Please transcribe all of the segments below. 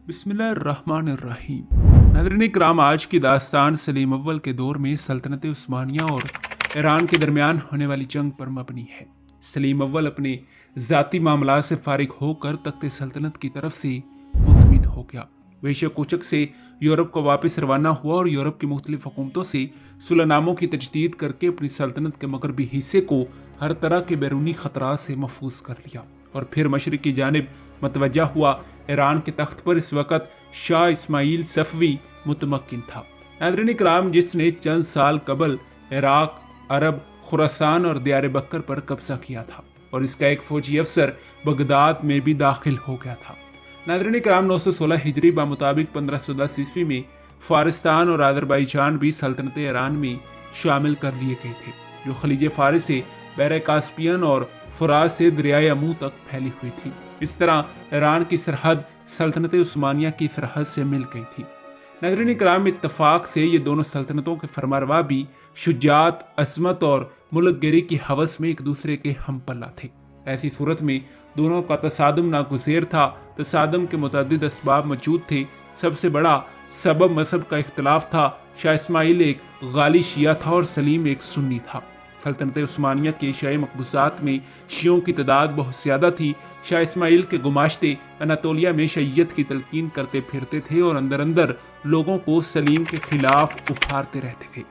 बिस्मिल्लाहिर्रहमानिर्रहीम। नाज़रीन किराम, आज की दास्तान सलीम अव्वल के दौर में सल्तनत उस्मानिया और ईरान के दरमियान होने वाली जंग पर मबनी है। सलीम अव्वल अपने ज़ाती मामला से फारिग होकर तख्त सल्तनत की तरफ से मुतमिन हो गया। वेश्या कोचक से यूरोप को वापस रवाना हुआ और यूरोप की मुख्तलिफ हुकूमतों से सुलहनामों की तजदीद करके अपनी सल्तनत के मगरबी हिस्से को हर तरह के बैरूनी खतरात से महफूज कर लिया और फिर मशरिक की जानिब मतवज्जा हुआ। ईरान के तख्त पर इस वक्त शाह इस्माइल सफवी मुतमक्किन था। नाज़रीन किराम, जिसने चंद साल कबल इराक, अरब, खुरासान और दियार बकर पर कब्जा किया था और इसका एक फौजी अफसर बगदाद में भी दाखिल हो गया था। नाज़रीन किराम, 916 हिजरी मुताबिक 1510 ईस्वी में फारिस्तान और अज़रबैजान भी सल्तनत ईरान में शामिल कर लिए गए थे, जो खलीज फारिस से बहर कास्पियन और फुरात से दरियाए अमू तक फैली हुई थी। इस तरह ईरान की सरहद सल्तनत उस्मानिया की सरहद से मिल गई थी। नाज़रीन किराम, इत्तफाक से ये दोनों सल्तनतों के फरमारवा भी शुजात, अज़मत और मुल्क गिरी की हवस में एक दूसरे के हम पल्ला थे। ऐसी सूरत में दोनों का तसादुम नागुज़ेर था। तसादुम के मुतअद्दिद असबाब मौजूद थे। सबसे बड़ा सबब मजहब का इख्तलाफ था। शाह इस्माइल एक गाली शिया था और सलीम एक सुन्नी था। सल्तनत उस्मानिया के एशियाई मकबूजात में शियों की तादाद बहुत ज़्यादा थी। शाह इस्माइल के गुमाश्ते अनातोलिया में शय्यत की तलकीन करते फिरते थे और अंदर अंदर लोगों को सलीम के खिलाफ उभारते रहते थे।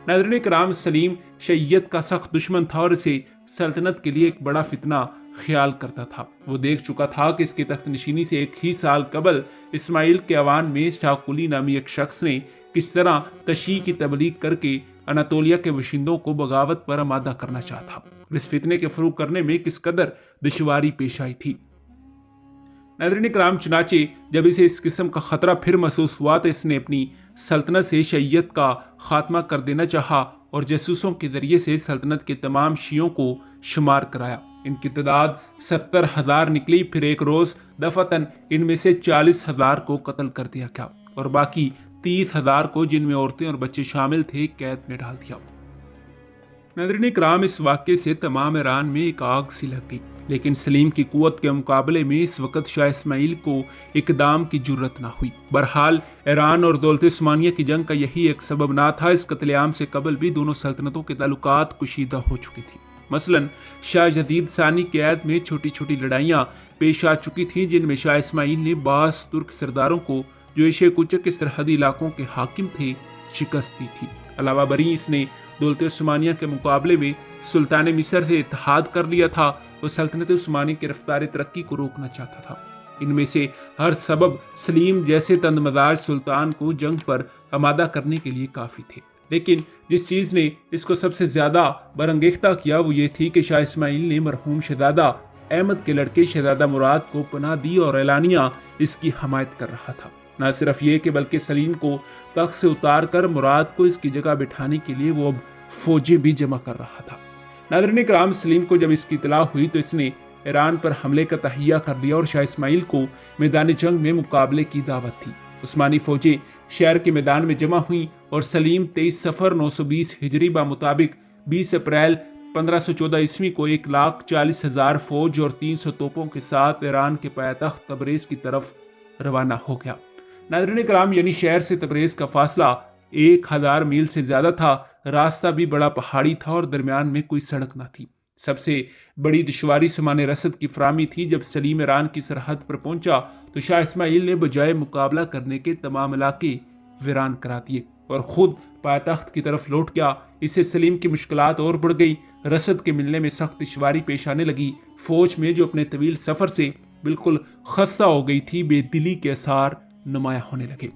नाज़रीन किराम, सलीम शय्यत का सख्त दुश्मन था और इसे सल्तनत के लिए एक बड़ा फितना ख्याल करता था। वो देख चुका था कि इसकी तख्त नशीनी से एक ही साल कबल इस्माइल के अवान में शाकुली नामी एक शख्स ने किस तरह तशी की तबलीग करके अनातोलिया के बशिंदों को बगावत पर आमादा करना चाहता। इस फितने के फरूग करने में किस कदर दुश्वारी पेश आई थी। नाज़रीन किराम, चुनाचे जब इसे इस किस्म का खतरा फिर महसूस हुआ तो इसने अपनी सल्तनत से शय्यत का खात्मा कर देना चाहा और जासूसों के जरिए से सल्तनत के तमाम शियों को शुमार कराया। इनकी तादाद 70,000 निकली। फिर एक रोज दफतन इनमें से 40,000 को कत्ल कर दिया गया और बाकी 30,000 को, जिनमें औरतें और बच्चे शामिल थे, कैद में डाल दिया। नाज़रीन किराम, इस वाक़े से तमाम ईरान में एक आग सी लग गई, लेकिन सलीम की कुव्वत के मुकाबले में इस वक्त शाह इस्माइल को इकदाम की जुर्रत ना हुई। बहरहाल ईरान और दौलत उस्मानिया की जंग का यही एक सबब ना था। इस कत्लेआम से कबल भी दोनों सल्तनतों के ताल्लुकात कुशीदा हो चुकी थी। मसलन शाह यजीद सानी की ऐद में छोटी छोटी लड़ाइयाँ पेश आ चुकी थीं, जिनमें शाह इस्माइल ने बास तुर्क सरदारों को, जो एशिया कुचक के सरहदी इलाकों के हाकिम थे, शिकस्त दी थी। अलावा बरी इसने दौलत उस्मानिया के मुकाबले में सुल्तान मिस्र से इत्तेहाद कर लिया था। वो सल्तनत उस्मानिया की रफ्तार तरक्की को रोकना चाहता था। इनमें से हर सबब सलीम जैसे तंदमदार सुल्तान को जंग पर आमादा करने के लिए काफ़ी थे, लेकिन जिस चीज़ ने इसको सबसे ज़्यादा बरंगेख्ता किया वो ये थी कि शाह इस्माइल ने मरहूम शहजादा अहमद के लड़के शहजादा मुराद को पनाह दी और एलानिया इसकी हमायत कर रहा था। न सिर्फ ये कि बल्कि सलीम को तख्त से उतार कर मुराद को इसकी जगह बिठाने के लिए वो अब फौजें भी जमा कर रहा था। नाज़रीन किराम, सलीम को जब इसकी इतला हुई तो इसने ईरान पर हमले का तहिया कर लिया और शाह इस्माइल को मैदान जंग में मुकाबले की दावत थी। उस्मानी फौजें शहर के मैदान में जमा हुई और सलीम 23 सफ़र 920 हिजरी मुताबिक 20 अप्रैल 1514 ईस्वी को 1,40,000 फौज और 300 तोपों के साथ ईरान के पायतख्त तबरेज़ की तरफ रवाना हो गया। नाज़रीन किराम, यानी शहर से तबरेज़ का फासला 1,000 मील से ज़्यादा था। रास्ता भी बड़ा पहाड़ी था और दरमियान में कोई सड़क न थी। सबसे बड़ी दुश्वारी सामान रसद की फराहमी थी। जब सलीम ईरान की सरहद पर पहुंचा तो शाह इस्माइल ने बजाय मुकाबला करने के तमाम इलाके वीरान करा दिए और ख़ुद पायतख्त की तरफ लौट गया। इससे सलीम की मुश्किलात और बढ़ गई। रसद के मिलने में सख्त दुश्वारी पेश आने लगी। फौज में, जो अपने तवील सफ़र से बिल्कुल खस्ता हो गई थी, बेदिली के आसार नुमाया होने लगे।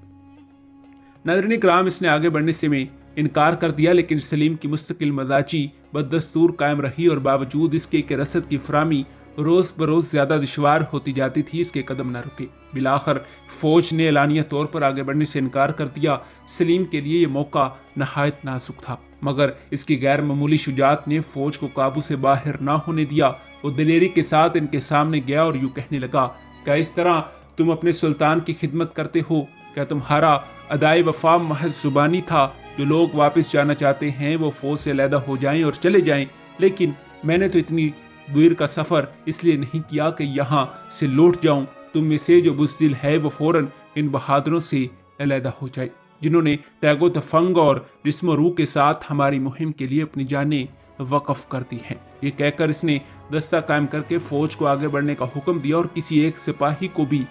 नाज़रीन किराम, इसने आगे बढ़ने से में इनकार कर दिया, लेकिन सलीम की मुस्तकिल मजाजी बदस्तूर कायम रही और बावजूद इसके कि रसद की फराहमी रोज़ बरोज़ ज़्यादा दुश्वार होती जाती थी, इसके कदम न रुके। बिलाखिर फौज ने एलानिया तौर पर आगे बढ़ने से इनकार कर दिया। सलीम के लिए यह मौका नहायत नाजुक था, मगर इसकी गैर मामूली शुजात ने फौज को काबू से बाहर ना होने दिया। वो दिलेरी के साथ इनके सामने गया और यूँ कहने लगा, क्या इस तरह तुम अपने सुल्तान की खिदमत करते हो? क्या तुम्हारा अदाए वफा महज जुबानी था? जो लोग वापस जाना चाहते हैं वो फौज से अलहदा हो जाएं और चले जाएं, लेकिन मैंने तो इतनी दूर का सफ़र इसलिए नहीं किया कि यहाँ से लौट जाऊं। تم میں سے جو بزدل ہے وہ فوراً ان بہادروں سے علیحدہ ہو جائے جنہوں نے تیگ و تفنگ اور جسم و روح کے ساتھ ہماری مہم کے لیے اپنی جانیں وقف کر دی ہیں۔ یہ کہہ کر اس نے دستہ قائم کر کے فوج کو آگے بڑھنے کا حکم دیا اور کسی ایک سپاہی کو بھی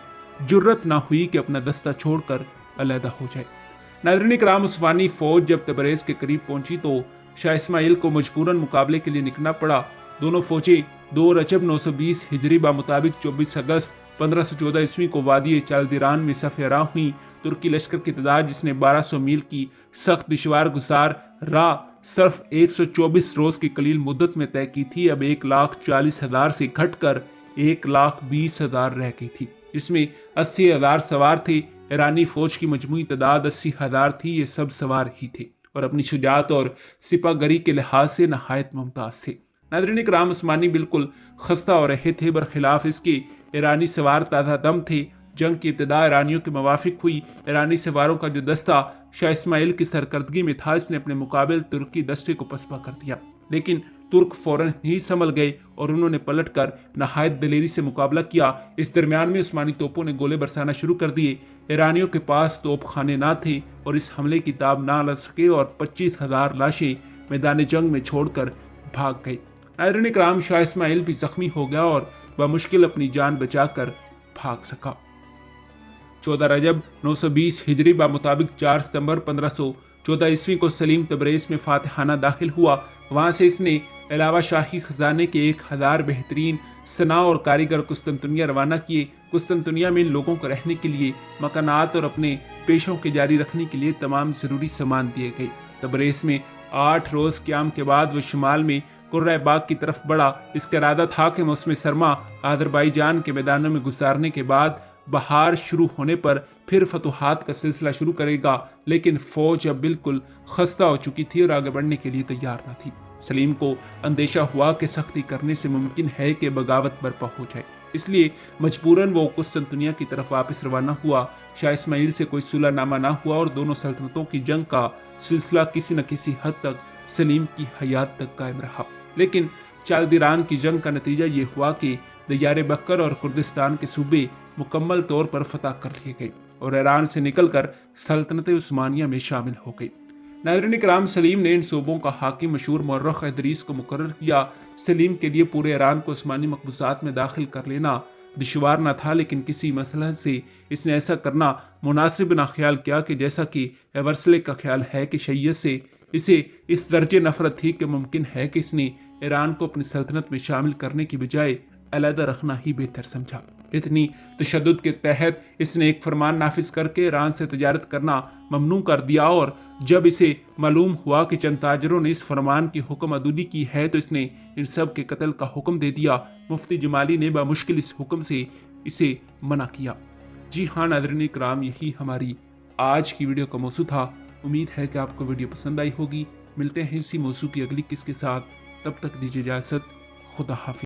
جرت نہ ہوئی کہ اپنا دستہ چھوڑ کر علیحدہ ہو جائے۔ ناظرین کرام، عثمانی فوج جب تبریز کے قریب پہنچی تو شاہ اسماعیل کو مجبوراً مقابلے کے لیے نکلنا پڑا۔ دونوں فوجیں 2 رجب 920 ہجری بمطابق 24 اگست 1514 عیسوی کو وادی چالدیران میں صف راہ ہوئیں۔ ترکی لشکر کی تعداد جس نے 1200 میل کی سخت دشوار گزار راہ صرف 124 روز کی قلیل مدت میں طے کی تھی، اب 1,40,000 سے گھٹ کر 1,20,000 رہ گئی تھی، جس میں 80,000 سوار تھے۔ ایرانی فوج کی مجموعی تعداد 80,000 تھی، یہ سب سوار ہی تھے اور اپنی شجاعت اور سپہ گری کے لحاظ سے نہایت ممتاز تھے۔ ناظرین کرام، عثمانی بالکل خستہ ہو رہے تھے، برخلاف اس کے ایرانی سوار تازہ دم تھے۔ جنگ کی ابتدا ایرانیوں کے موافق ہوئی۔ ایرانی سواروں کا جو دستہ شاہ اسماعیل کی سرکردگی میں تھا، اس نے اپنے مقابل ترکی دستے کو پسپا کر دیا، لیکن ترک فوراً ہی سنبھل گئے اور انہوں نے پلٹ کر نہایت دلیری سے مقابلہ کیا۔ اس درمیان میں عثمانی توپوں نے گولے برسانا شروع کر دیے۔ ایرانیوں کے پاس توپ خانے نہ تھے اور اس حملے کی تاب نہ لگ سکے اور 25,000 لاشیں میدان جنگ میں چھوڑ کر بھاگ گئے۔ ناظرین کرام، شاہ اسماعیل بھی زخمی ہو گیا اور بمشکل اپنی جان بچا کر بھاگ سکا۔ 14 رجب 920 ہجری بمطابق 4 ستمبر 1514 عیسوی کو سلیم تبریز میں فاتحانہ داخل ہوا۔ وہاں سے اس نے علاوہ شاہی خزانے کے 1000 بہترین صناع اور کاریگر قسطنطنیہ روانہ کیے۔ قسطنطنیہ میں ان لوگوں کو رہنے کے لیے مکانات اور اپنے پیشوں کے جاری رکھنے کے لیے تمام ضروری سامان دیے گئے۔ تبریز میں 8 روز قیام کے بعد وہ شمال میں قرۂ باغ کی طرف بڑھا۔ اس کا ارادہ تھا کہ موسم سرما آذربائیجان کے میدانوں میں گزارنے کے بعد بہار شروع ہونے پر پھر فتوحات کا سلسلہ شروع کرے گا، لیکن فوج اب بالکل خستہ ہو چکی تھی اور آگے بڑھنے کے لیے تیار نہ تھی۔ سلیم کو اندیشہ ہوا کہ سختی کرنے سے ممکن ہے کہ بغاوت برپا ہو جائے، اس لیے مجبوراً وہ قسطنطنیہ کی طرف واپس روانہ ہوا۔ شاہ اسماعیل سے کوئی صلح نامہ نہ ہوا اور دونوں سلطنتوں کی جنگ کا سلسلہ کسی نہ کسی حد تک سلیم کی حیات تک قائم رہا، لیکن چالدیران کی جنگ کا نتیجہ یہ ہوا کہ دیار بکر اور کردستان کے صوبے مکمل طور پر فتح کر لیے گئے اور ایران سے نکل کر سلطنت عثمانیہ میں شامل ہو گئی۔ ناظرین کرام، سلیم نے ان صوبوں کا حاکم مشہور مورخ ادریس کو مقرر کیا۔ سلیم کے لیے پورے ایران کو عثمانی مقبوضات میں داخل کر لینا دشوار نہ تھا، لیکن کسی مسئلہ سے اس نے ایسا کرنا مناسب نہ خیال کیا کہ جیسا کہ ایورسلے کا خیال ہے کہ شیعیت سے اسے اس درجے نفرت تھی کہ ممکن ہے کہ اس نے ایران کو اپنی سلطنت میں شامل کرنے کی بجائے علیحدہ رکھنا ہی بہتر سمجھا۔ اتنی تشدد کے تحت اس نے ایک فرمان نافذ کر کے ایران سے تجارت کرنا ممنوع کر دیا، اور جب اسے معلوم ہوا کہ چند تاجروں نے اس فرمان کی حکم عدولی کی ہے تو اس نے ان سب کے قتل کا حکم دے دیا۔ مفتی جمالی نے بمشکل اس حکم سے اسے منع کیا۔ جی ہاں ناظرین کرام، یہی ہماری آج کی ویڈیو کا موضوع تھا۔ امید ہے کہ آپ کو ویڈیو پسند آئی ہوگی۔ ملتے ہیں اسی موضوع کی اگلی قسط کے ساتھ، تب تک دیجیے اجازت۔ خدا حافظ۔